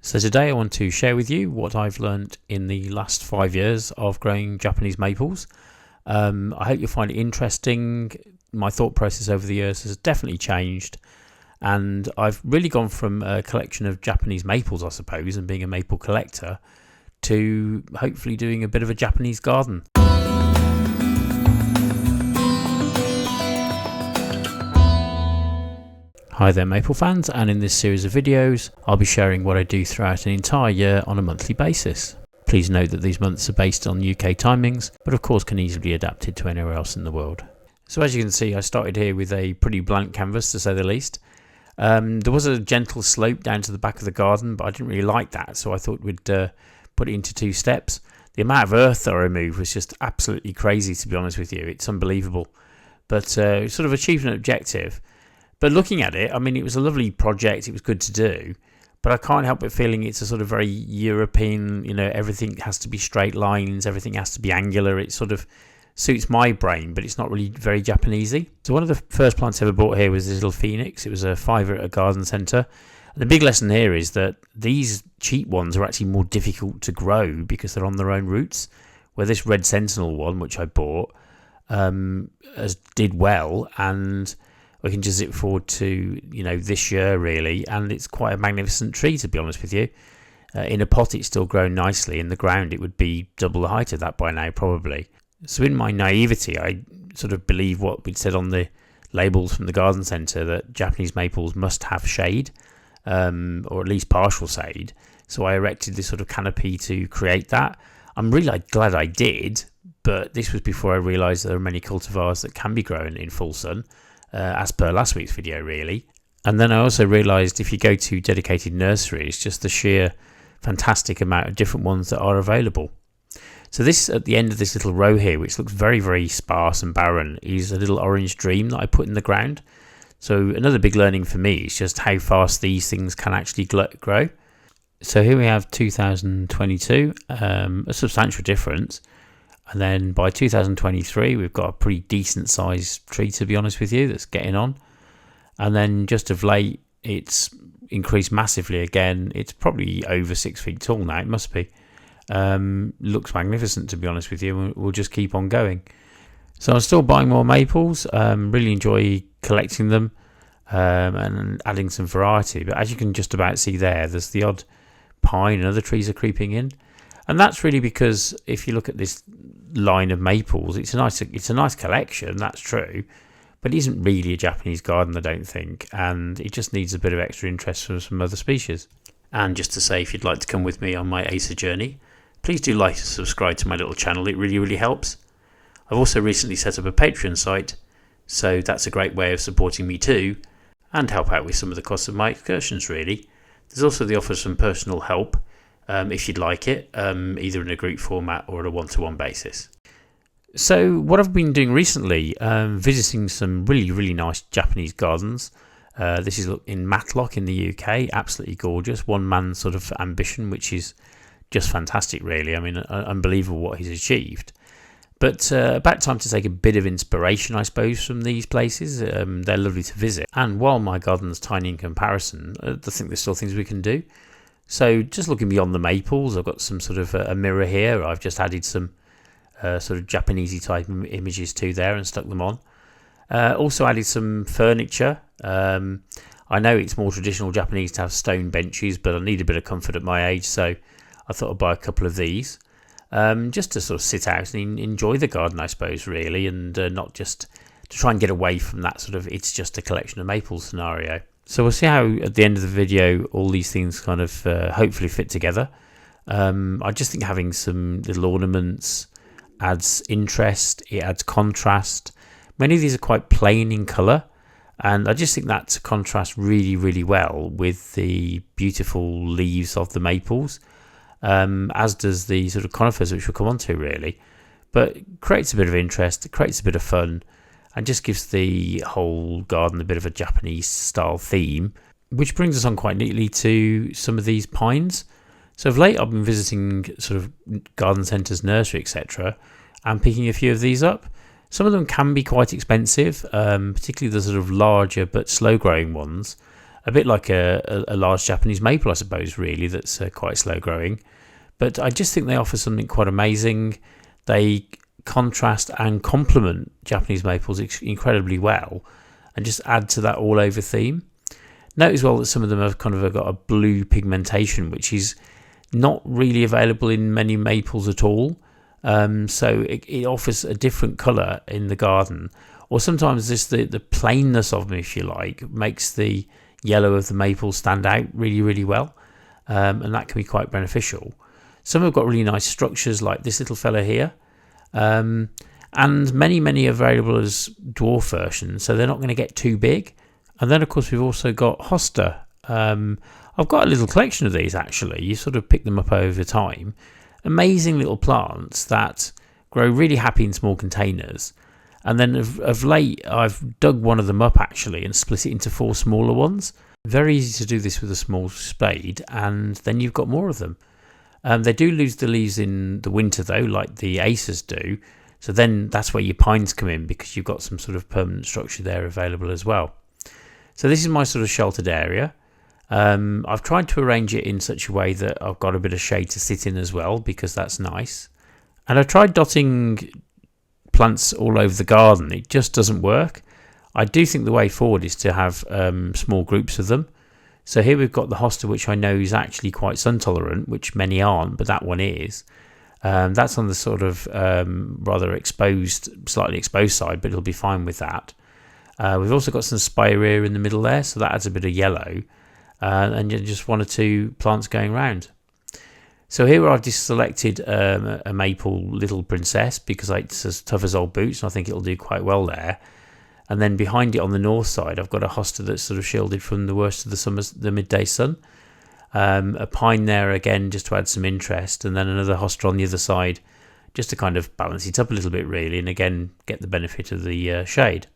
So today I want to share with you what I've learned in the last 5 years of growing Japanese maples. I hope you'll find it interesting. My thought process over the years has definitely changed, and I've really gone from a collection of Japanese maples, I suppose, and being a maple collector, to hopefully doing a bit of a Japanese garden. Hi there maple fans, and in this series of videos I'll be sharing what I do throughout an entire year on a monthly basis. Please note that these months are based on UK timings, but of course can easily be adapted to anywhere else in the world. So as you can see, I started here with a pretty blank canvas, to say the least. There was a gentle slope down to the back of the garden, but I didn't really like that, so I thought we'd put it into 2 steps. The amount of earth that I removed was just absolutely crazy, to be honest with you. It's unbelievable, but sort of achieved an objective. But looking at it, I mean, it was a lovely project. It was good to do, but I can't help but feeling it's a sort of very European, everything has to be straight lines, everything has to be angular. It sort of suits my brain, but it's not really very Japanesey. So one of the first plants I ever bought here was this little phoenix. It was a £5 at a garden centre. And the big lesson here is that these cheap ones are actually more difficult to grow because they're on their own roots, where this red sentinel one, which I bought, did well, and we can just zip forward to this year really, and it's quite a magnificent tree, to be honest with you. In a pot it's still grown nicely. In the ground it would be double the height of that by now probably. So in my naivety, I sort of believe what we'd said on the labels from the garden centre, that Japanese maples must have shade, or at least partial shade. So I erected this sort of canopy to create that. I'm really glad I did, but this was before I realised there are many cultivars that can be grown in full sun, as per last week's video really. And then I also realised if you go to dedicated nurseries, just the sheer fantastic amount of different ones that are available. So this, at the end of this little row here, which looks very, very sparse and barren, is a little orange dream that I put in the ground. So another big learning for me is just how fast these things can actually grow. So here we have 2022, a substantial difference. And then by 2023, we've got a pretty decent sized tree, to be honest with you, that's getting on. And then just of late, it's increased massively again. It's probably over 6 feet tall now, it must be. Looks magnificent, to be honest with you. We'll just keep on going. So I'm still buying more maples, really enjoy collecting them, and adding some variety. But as you can just about see there's the odd pine and other trees are creeping in. And that's really because if you look at this line of maples, it's a nice collection, that's true, but it isn't really a Japanese garden, I don't think, and it just needs a bit of extra interest from some other species. And just to say, if you'd like to come with me on my Acer journey, please do like and subscribe to my little channel. It really, really helps. I've also recently set up a Patreon site, so that's a great way of supporting me too, and help out with some of the costs of my excursions really. There's also the offer of some personal help, if you'd like it, either in a group format or at a one-to-one basis. So what I've been doing recently, visiting some really, really nice Japanese gardens. This is in Matlock in the UK, absolutely gorgeous. One man's sort of ambition, which is just fantastic really. I mean, unbelievable what he's achieved. But about time to take a bit of inspiration, I suppose, from these places. They're lovely to visit. And while my garden's tiny in comparison, I think there's still things we can do. So just looking beyond the maples, I've got some sort of a mirror here. I've just added some sort of Japanesey type images to there and stuck them on. Also added some furniture. I know it's more traditional Japanese to have stone benches, but I need a bit of comfort at my age, so I thought I'd buy a couple of these. Just to sort of sit out and enjoy the garden, I suppose, really, and not just to try and get away from that sort of it's just a collection of maples scenario. So we'll see how at the end of the video all these things kind of hopefully fit together. I just think having some little ornaments adds interest, it adds contrast. Many of these are quite plain in colour, and I just think that contrasts really, really well with the beautiful leaves of the maples, as does the sort of conifers, which we'll come on to really. But it creates a bit of interest, it creates a bit of fun, and just gives the whole garden a bit of a Japanese style theme, which brings us on quite neatly to some of these pines. So of late I've been visiting sort of garden centres, nursery, etc., and picking a few of these up. Some of them can be quite expensive, particularly the sort of larger but slow growing ones. a bit like a large Japanese maple, I suppose, really, that's quite slow growing. But I just think they offer something quite amazing. They contrast and complement Japanese maples incredibly well and just add to that all over theme. Note as well that some of them have kind of got a blue pigmentation, which is not really available in many maples at all. So it offers a different colour in the garden, or sometimes just the plainness of them, if you like, makes the yellow of the maple stand out really, really well, and that can be quite beneficial. Some have got really nice structures like this little fella here, and many are available as dwarf versions, so they're not going to get too big. And then of course we've also got hosta. I've got a little collection of these actually. You sort of pick them up over time. Amazing little plants that grow really happy in small containers. And then of late I've dug one of them up actually and split it into 4 smaller ones. Very easy to do this with a small spade, and then you've got more of them. They do lose the leaves in the winter though, like the Acers do. So then that's where your pines come in, because you've got some sort of permanent structure there available as well. So this is my sort of sheltered area. I've tried to arrange it in such a way that I've got a bit of shade to sit in as well, because that's nice. And I've tried dotting plants all over the garden. It just doesn't work. I do think the way forward is to have small groups of them. So here we've got the hosta, which I know is actually quite sun tolerant, which many aren't, but that one is. That's on the sort of rather exposed, slightly exposed side, but it'll be fine with that. We've also got some spirea in the middle there, so that adds a bit of yellow, and just 1 or 2 plants going round. So here I've just selected a maple little princess, because it's as tough as old boots, and I think it'll do quite well there. And then behind it on the north side, I've got a hosta that's sort of shielded from the worst of the midday sun. A pine there again, just to add some interest, and then another hosta on the other side, just to kind of balance it up a little bit really, and again get the benefit of the shade.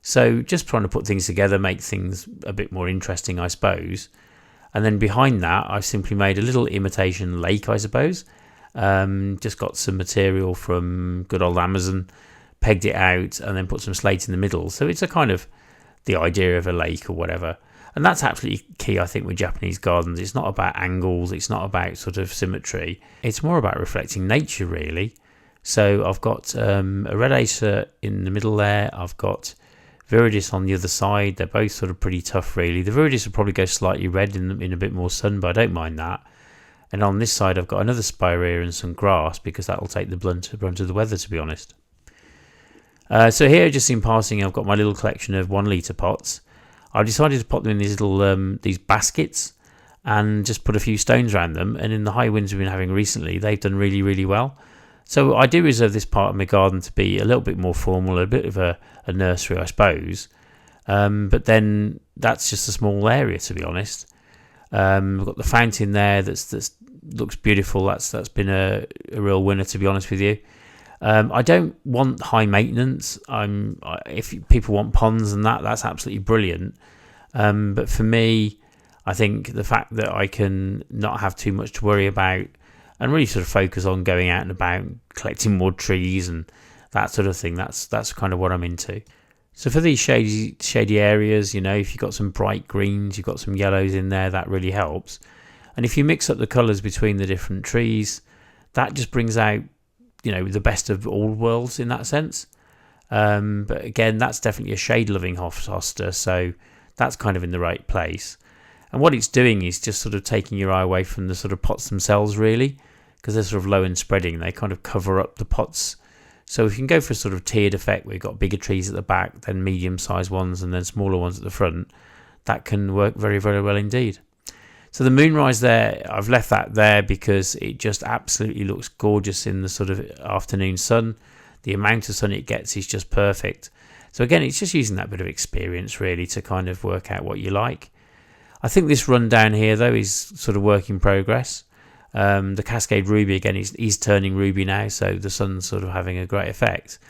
So just trying to put things together, make things a bit more interesting, I suppose. And then behind that, I've simply made a little imitation lake, I suppose. Just got some material from good old Amazon, pegged it out, and then put some slate in the middle. So it's a kind of the idea of a lake or whatever. And that's absolutely key, I think, with Japanese gardens. It's not about angles. It's not about sort of symmetry. It's more about reflecting nature, really. So I've got a red Acer in the middle there. I've got viridis on the other side. They're both sort of pretty tough, really. The viridis will probably go slightly red in a bit more sun, but I don't mind that. And on this side, I've got another spirea and some grass, because that will take the brunt of the weather, to be honest. So here, just in passing, I've got my little collection of 1 litre pots. I've decided to put them in these little these baskets and just put a few stones around them. And in the high winds we've been having recently, they've done really, really well. So I do reserve this part of my garden to be a little bit more formal, a bit of a nursery, I suppose. But then that's just a small area, to be honest. We've got the fountain there that's looks beautiful. That's been a real winner, to be honest with you. I don't want high maintenance. If people want ponds and that's absolutely brilliant. But for me, I think the fact that I can not have too much to worry about and really sort of focus on going out and about, collecting more trees and that sort of thing, that's kind of what I'm into. So for these shady areas, if you've got some bright greens, you've got some yellows in there, that really helps. And if you mix up the colours between the different trees, that just brings out the best of all worlds in that sense. But again, that's definitely a shade loving hosta, so that's kind of in the right place. And what it's doing is just sort of taking your eye away from the sort of pots themselves, really, because they're sort of low and spreading. They kind of cover up the pots. So if you can go for a sort of tiered effect where you've got bigger trees at the back, then medium sized ones, and then smaller ones at the front, that can work very, very well indeed. So the moonrise there, I've left that there because it just absolutely looks gorgeous in the sort of afternoon sun. The amount of sun it gets is just perfect. So again, it's just using that bit of experience really to kind of work out what you like. I think this run down here though is sort of work in progress. The Cascade Ruby again is turning ruby now, so the sun's sort of having a great effect.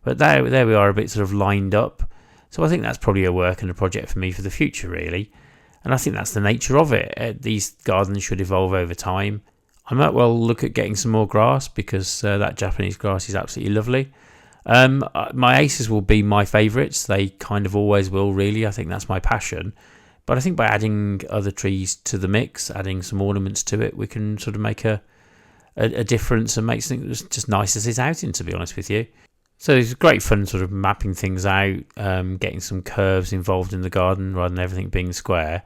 But there we are, a bit sort of lined up. So I think that's probably a work and a project for me for the future really. And I think that's the nature of it. These gardens should evolve over time. I might well look at getting some more grass, because that Japanese grass is absolutely lovely. My Acers will be my favourites. They kind of always will, really. I think that's my passion. But I think by adding other trees to the mix, adding some ornaments to it, we can sort of make a difference and make something that's just nice as it's outing, to be honest with you. So it's great fun sort of mapping things out, getting some curves involved in the garden rather than everything being square.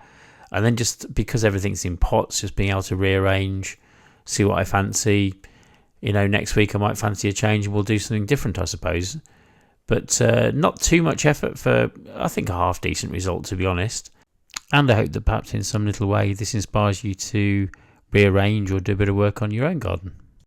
And then just because everything's in pots, just being able to rearrange, see what I fancy. Next week I might fancy a change and we'll do something different, I suppose. But not too much effort for, I think, a half decent result, to be honest. And I hope that perhaps in some little way this inspires you to rearrange or do a bit of work on your own garden.